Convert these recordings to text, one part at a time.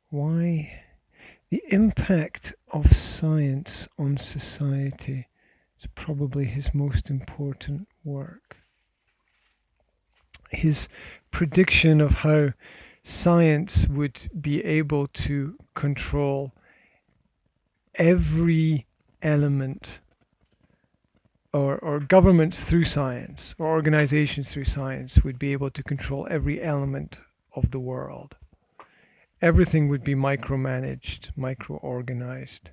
Why the impact of science on society is probably his most important work. His prediction of how science would be able to control every element, or governments through science, or organizations through science would be able to control every element of the world. Everything would be micromanaged, micro-organized,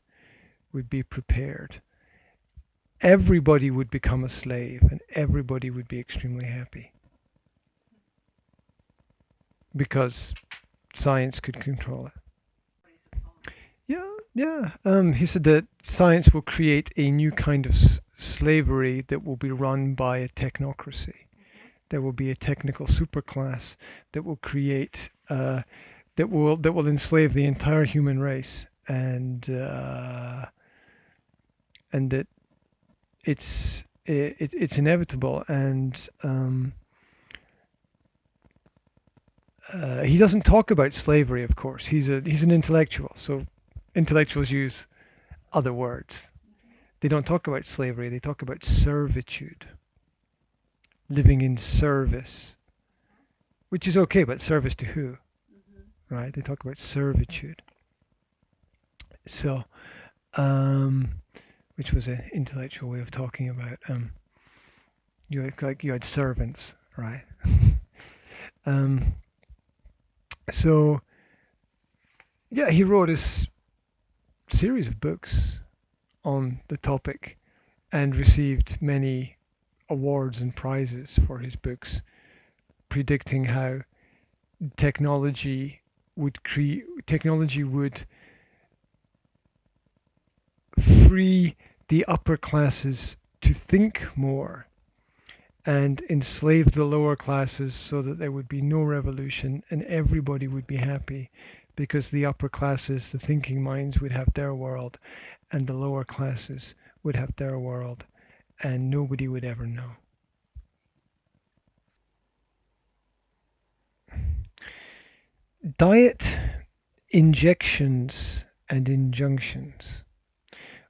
would be prepared. Everybody would become a slave, and everybody would be extremely happy. Because science could control it. He said that science will create a new kind of slavery that will be run by a technocracy. There will be a technical superclass that will create, that will enslave the entire human race, and that it's inevitable. And he doesn't talk about slavery, of course. He's an intellectual, so intellectuals use other words. They don't talk about slavery, they talk about servitude. Living in service. Which is okay, but service to who? Right? They talk about servitude. So, which was an intellectual way of talking about, you had servants, right? So, yeah, he wrote a series of books on the topic and received many awards and prizes for his books, predicting how technology would free the upper classes to think more and enslave the lower classes, so that there would be no revolution and everybody would be happy, because the upper classes, the thinking minds, would have their world, and the lower classes would have their world, and nobody would ever know. Diet, injections, and injunctions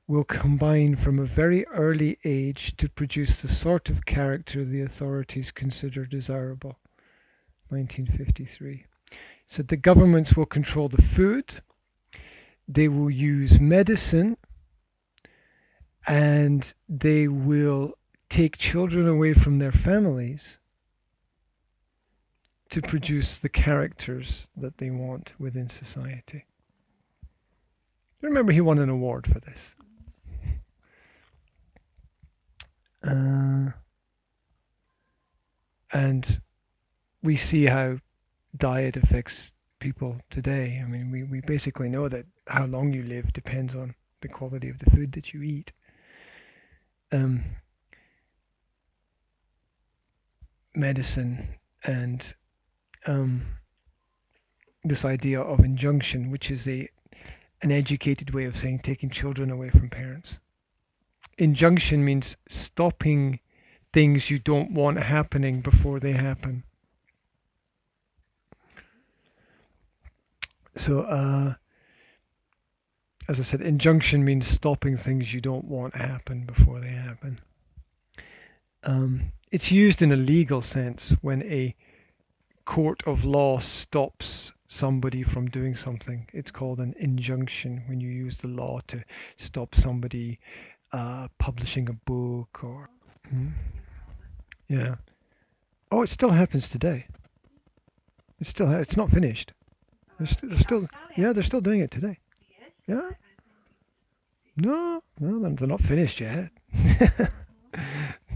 will combine from a very early age to produce the sort of character the authorities consider desirable. 1953. So the governments will control the food, they will use medicine, and they will take children away from their families to produce the characters that they want within society. Remember, he won an award for this. And we see how diet affects people today. I mean, we basically know that how long you live depends on the quality of the food that you eat. Medicine and this idea of injunction, which is an educated way of saying taking children away from parents. Injunction means stopping things you don't want happening before they happen. So, as I said, injunction means stopping things you don't want to happen before they happen. It's used in a legal sense when a court of law stops somebody from doing something. It's called an injunction when you use the law to stop somebody publishing a book or... Yeah. Oh, it still happens today. It's not finished. They're still doing it today. Yeah. No, they're not finished yet.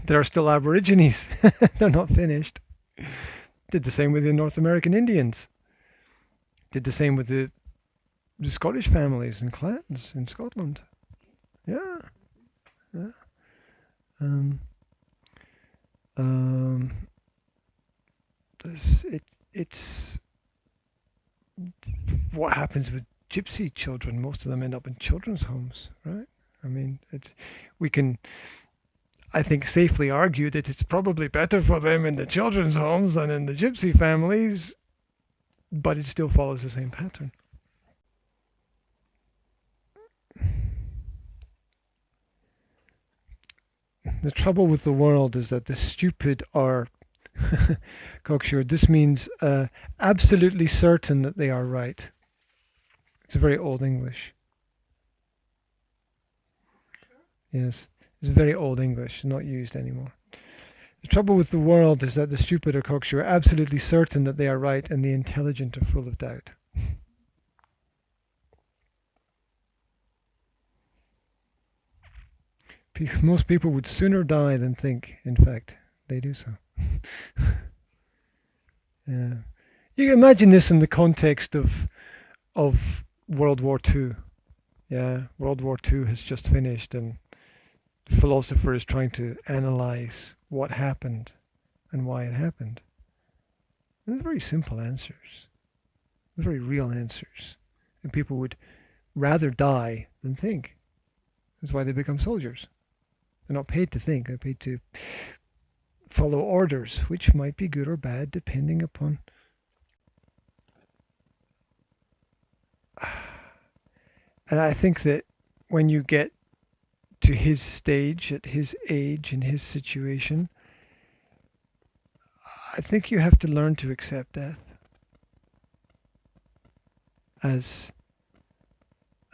There are still Aborigines. They're not finished. Did the same with the North American Indians. Did the same with the Scottish families and clans in Scotland. Yeah. It's what happens with gypsy children. Most of them end up in children's homes, right? I mean, we can, I think, safely argue that it's probably better for them in the children's homes than in the gypsy families, but it still follows the same pattern. The trouble with the world is that the stupid are cocksure. This means absolutely certain that they are right. It's very old English. Yes, it's very old English, not used anymore. The trouble with the world is that the stupid are cocksure, absolutely certain that they are right, and the intelligent are full of doubt. Most people would sooner die than think. In fact, they do so. Yeah. You can imagine this in the context of World War II. Yeah, World War II has just finished, and the philosopher is trying to analyze what happened and why it happened. And they're very simple answers, very real answers, and people would rather die than think. That's why they become soldiers. They're not paid to think, they're paid to follow orders, which might be good or bad depending upon. And I think that when you get to his stage, at his age, in his situation, I think you have to learn to accept death as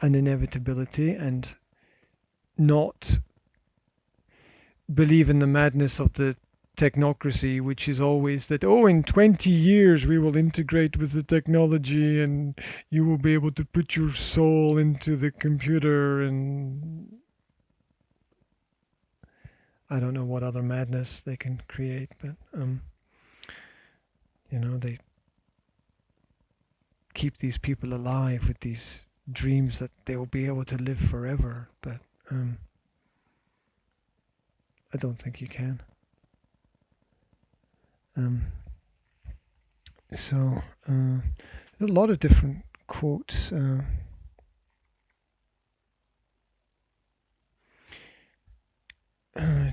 an inevitability and not believe in the madness of the technocracy, which is always that, oh, in 20 years we will integrate with the technology and you will be able to put your soul into the computer, and I don't know what other madness they can create, but they keep these people alive with these dreams that they will be able to live forever, but I don't think you can. So a lot of different quotes.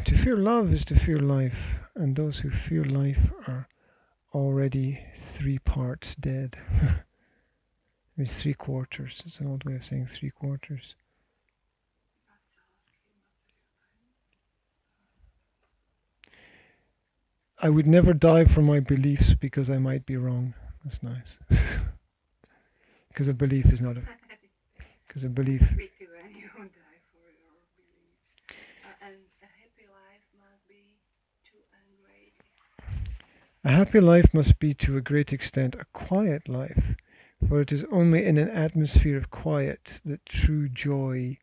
To fear love is to fear life, and those who fear life are already 3 parts dead. It's 3/4. It's an old way of saying 3/4. I would never die for my beliefs because I might be wrong. That's nice. Because a belief is not a... Because a belief... A happy life must be to a great extent a quiet life, for it is only in an atmosphere of quiet that true joy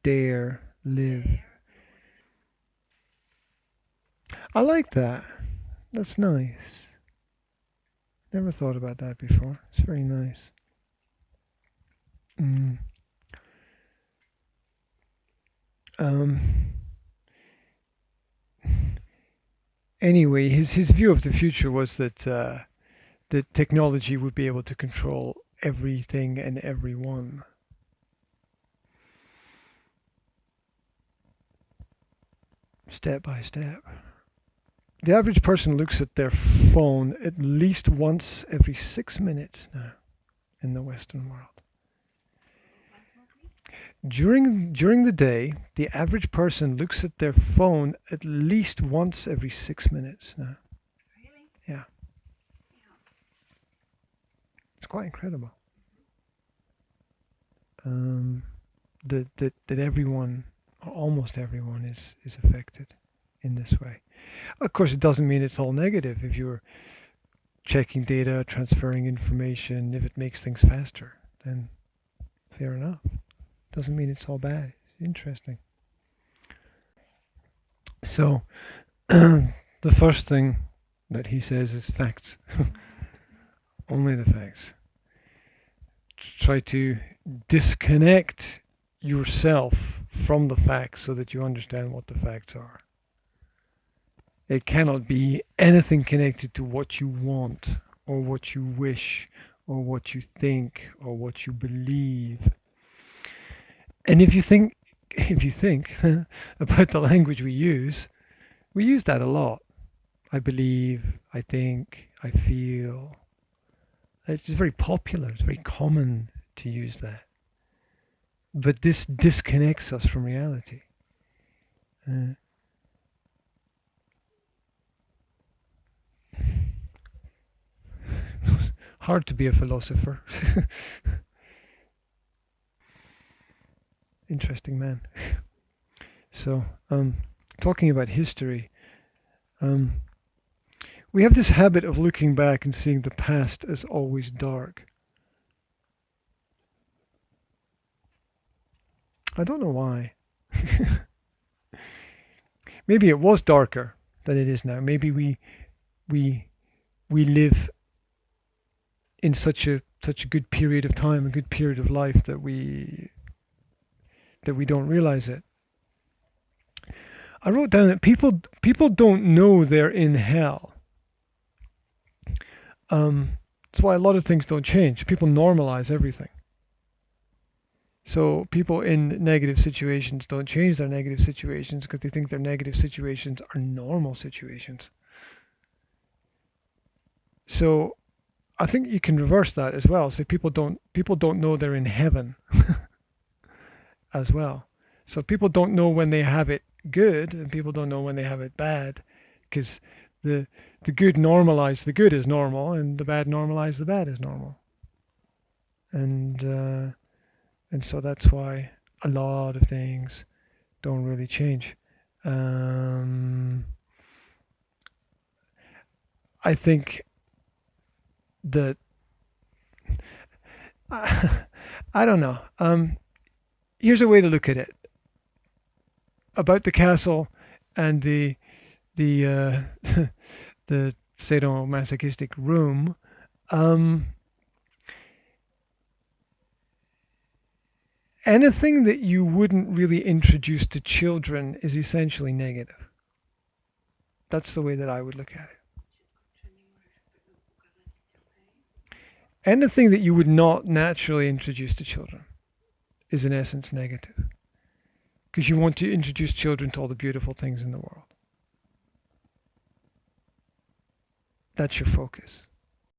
dare live. I like that. That's nice. Never thought about that before. It's very nice. Anyway, his view of the future was that that technology would be able to control everything and everyone. Step by step. The average person looks at their phone at least once every 6 minutes now in the Western world. During the day, the average person looks at their phone at least once every 6 minutes now. Really? Yeah. It's quite incredible. That everyone, or almost everyone, is affected in this way. Of course, it doesn't mean it's all negative. If you're checking data, transferring information, if it makes things faster, then fair enough. Doesn't mean it's all bad. It's interesting. So, the first thing that he says is facts. Only the facts. Try to disconnect yourself from the facts so that you understand what the facts are. It cannot be anything connected to what you want, or what you wish, or what you think, or what you believe. And if you think about the language we use that a lot. I believe, I think, I feel. It's very popular, it's very common to use that. But this disconnects us from reality. hard to be a philosopher. Interesting man. So, talking about history, we have this habit of looking back and seeing the past as always dark. I don't know why. Maybe it was darker than it is now. Maybe we live in such a good period of time, a good period of life that we don't realize it. I wrote down that people don't know they're in hell. That's why a lot of things don't change. People normalize everything. So people in negative situations don't change their negative situations because they think their negative situations are normal situations. So I think you can reverse that as well. So people don't know they're in heaven as well. So people don't know when they have it good, and people don't know when they have it bad, because the good normalize the good as normal, and the bad normalize the bad as normal. And so that's why a lot of things don't really change. I think that I don't know. Here's a way to look at it about the castle and the the sadomasochistic room. Anything that you wouldn't really introduce to children is essentially negative. That's the way that I would look at it. Anything that you would not naturally introduce to children is in essence negative. Because you want to introduce children to all the beautiful things in the world. That's your focus.